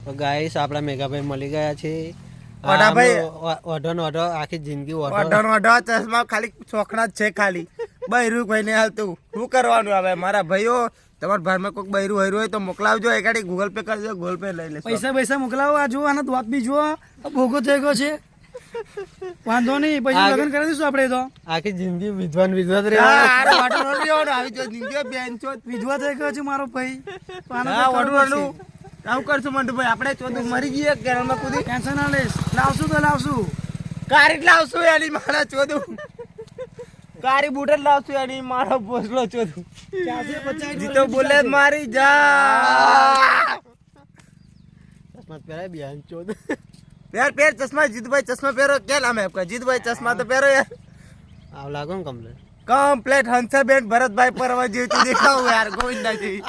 તો ગાઈસ આપણા મેઘાભાઈ મળી ગયા છે. વઢાભાઈ ઓઢો આખી જિંદગી વઢો ચશ્મા ખાલી ચોખણા જ છે ખાલી બૈરું કોઈ નહીં હાલતું. શું કરવાનું હવે મારા ભાઈઓ? તમારા ભાઈમાં કોઈ બૈરું હૈરું હોય તો મોકલાવજો. એકાડી ગૂગલ પે કરજો, ગૂગલ પે લઈ લેજો. પૈસા મોકલાવો. આ જુઓ આનો દ્વાત બી જુઓ, ભોગો થઈ ગયો છે. વાંધો નહીં, પછી લગ્ન કરી દઈશું આપણે. તો આખી જિંદગી વિધવાન આવી વિધવા થઈ ગયો છે મારો ભાઈ. આવું કરશું મંટુભાઈ, આપણે ચોથું મરી ગઈએ કેરળમાં કૂદી. ટેન્શન ના લઈશ, લાવશું. કારી લાવશું એની મારા ચોથું, કારી બુટર લાવશું એની મારો ભોસલો ચોથું. જીતો બોલે મારી જા. પહેરાય બેન ચોદ પેર ચશ્મા. જીતભાઈ ચશ્મા પહેરો. કે નામ હે આપકા? જીતભાઈ ચશ્મા તો પહેરો યાર. આવ લાગો ને કમ્પ્લેટ કમ્પ્લેટ હંસાબેન ભરતભાઈ પરવા જેવું દેખાવું યાર. ગોવિંદા જેવી.